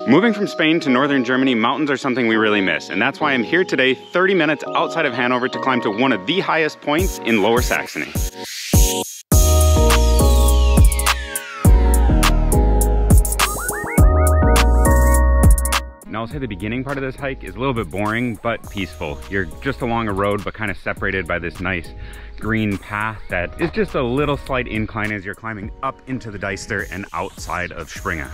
Moving from Spain to northern Germany, mountains are something we really miss, and that's why I'm here today, 30 minutes outside of Hanover, to climb to one of the highest points in Lower Saxony. Now I'll say the beginning part of this hike is a little bit boring, but peaceful. You're just along a road, but kind of separated by this nice green path that is just a little slight incline as you're climbing up into the Deister and outside of Springe.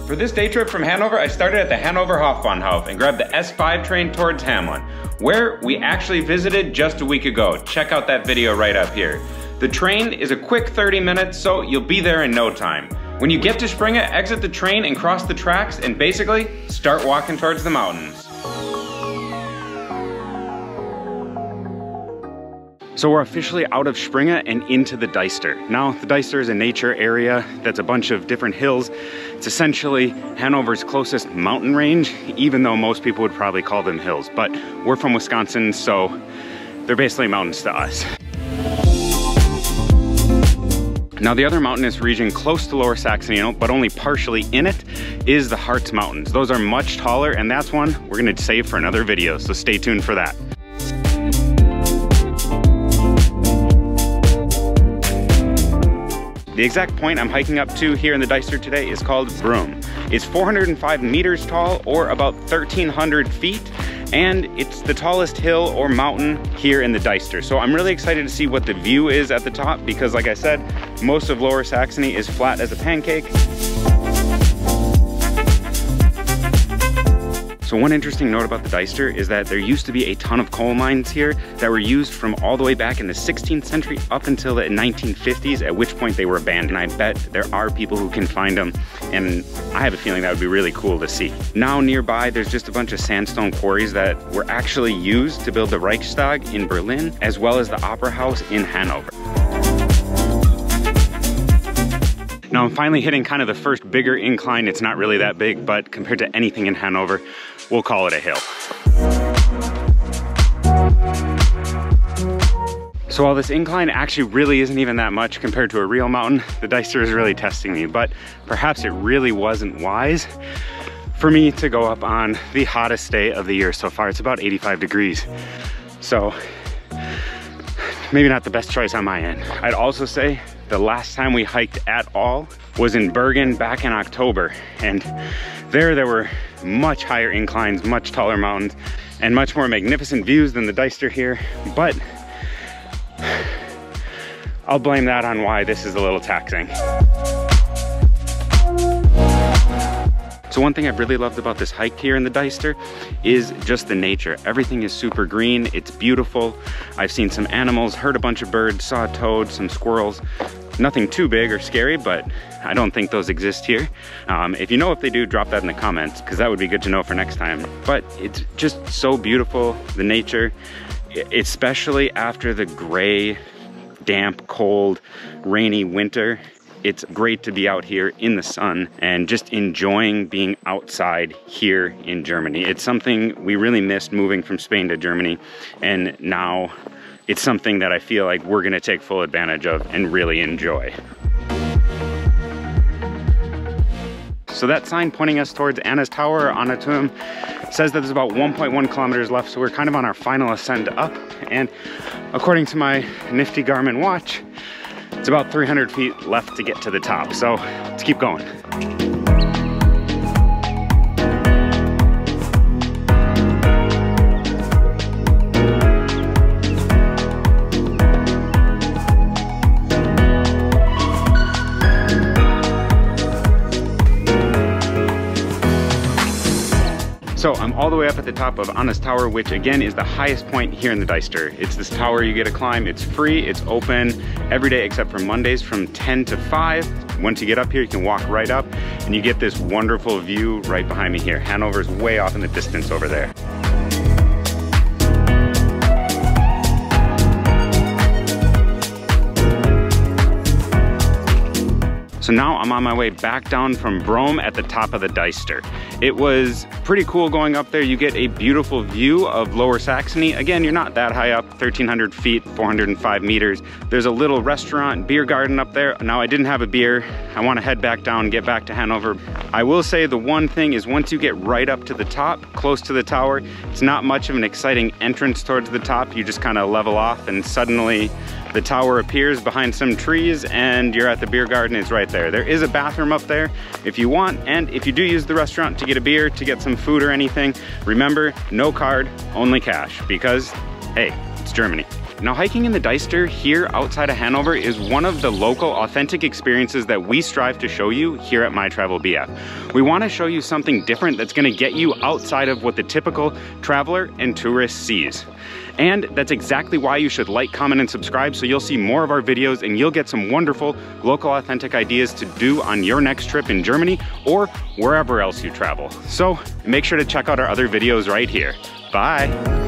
For this day trip from Hanover, I started at the Hannover Hauptbahnhof and grabbed the S5 train towards Hamelin, where we actually visited just a week ago. Check out that video right up here. The train is a quick 30 minutes, so you'll be there in no time. When you get to Springe, exit the train and cross the tracks and basically start walking towards the mountains. So we're officially out of Springe and into the Deister. Now, the Deister is a nature area that's a bunch of different hills. It's essentially Hanover's closest mountain range, even though most people would probably call them hills. But we're from Wisconsin, so they're basically mountains to us. Now, the other mountainous region close to Lower Saxony, but only partially in it, is the Harz Mountains. Those are much taller, and that's one we're gonna save for another video, so stay tuned for that. The exact point I'm hiking up to here in the Deister today is called Broom. It's 405 meters tall, or about 1,300 feet, and it's the tallest hill or mountain here in the Deister. So I'm really excited to see what the view is at the top, because like I said, most of Lower Saxony is flat as a pancake. So one interesting note about the Deister is that there used to be a ton of coal mines here that were used from all the way back in the 16th century up until the 1950s, at which point they were abandoned. I bet there are people who can find them, and I have a feeling that would be really cool to see. Now nearby, there's just a bunch of sandstone quarries that were actually used to build the Reichstag in Berlin, as well as the Opera House in Hanover. Now I'm finally hitting kind of the first bigger incline. It's not really that big, but compared to anything in Hanover, we'll call it a hill. So while this incline actually really isn't even that much compared to a real mountain, the Deister is really testing me, but perhaps it really wasn't wise for me to go up on the hottest day of the year so far. It's about 85 degrees. So maybe not the best choice on my end. I'd also say the last time we hiked at all was in Bergen back in October, and there were much higher inclines, much taller mountains, and much more magnificent views than the Deister here, but I'll blame that on why this is a little taxing. So one thing I've really loved about this hike here in the Deister is just the nature. Everything is super green, it's beautiful. I've seen some animals, heard a bunch of birds, saw a toad, some squirrels. Nothing too big or scary, but I don't think those exist here. If you know if they do, drop that in the comments, because that would be good to know for next time. But it's just so beautiful, the nature, especially after the gray, damp, cold, rainy winter. It's great to be out here in the sun and just enjoying being outside here in Germany. It's something we really missed moving from Spain to Germany, and now it's something that I feel like we're gonna take full advantage of and really enjoy. So that sign pointing us towards Anna's Tower, Anna Turm, says that there's about 1.1 kilometers left, so we're kind of on our final ascent up, and according to my nifty Garmin watch, it's about 300 feet left to get to the top, so let's keep going. So I'm all the way up at the top of Anna's Tower, which again is the highest point here in the Deister. It's this tower you get to climb. It's free, it's open every day except for Mondays from 10 to 5. Once you get up here, you can walk right up and you get this wonderful view right behind me here. Hanover's way off in the distance over there. So now I'm on my way back down from Brome at the top of the Deister. It was pretty cool going up there. You get a beautiful view of Lower Saxony. Again, you're not that high up, 1,300 feet, 405 meters. There's a little restaurant, beer garden up there. Now I didn't have a beer. I want to head back down, get back to Hannover. I will say the one thing is once you get right up to the top, close to the tower, it's not much of an exciting entrance towards the top. You just kind of level off and suddenly the tower appears behind some trees and you're at the beer garden. It's right there. There is a bathroom up there if you want, and if you do use the restaurant to get a beer, to get some food or anything, remember, no card, only cash, because, hey, it's Germany. Now, hiking in the Deister here outside of Hannover is one of the local authentic experiences that we strive to show you here at My Travel BF. We want to show you something different that's going to get you outside of what the typical traveler and tourist sees. And that's exactly why you should like, comment, and subscribe, so you'll see more of our videos and you'll get some wonderful local authentic ideas to do on your next trip in Germany or wherever else you travel. So make sure to check out our other videos right here. Bye.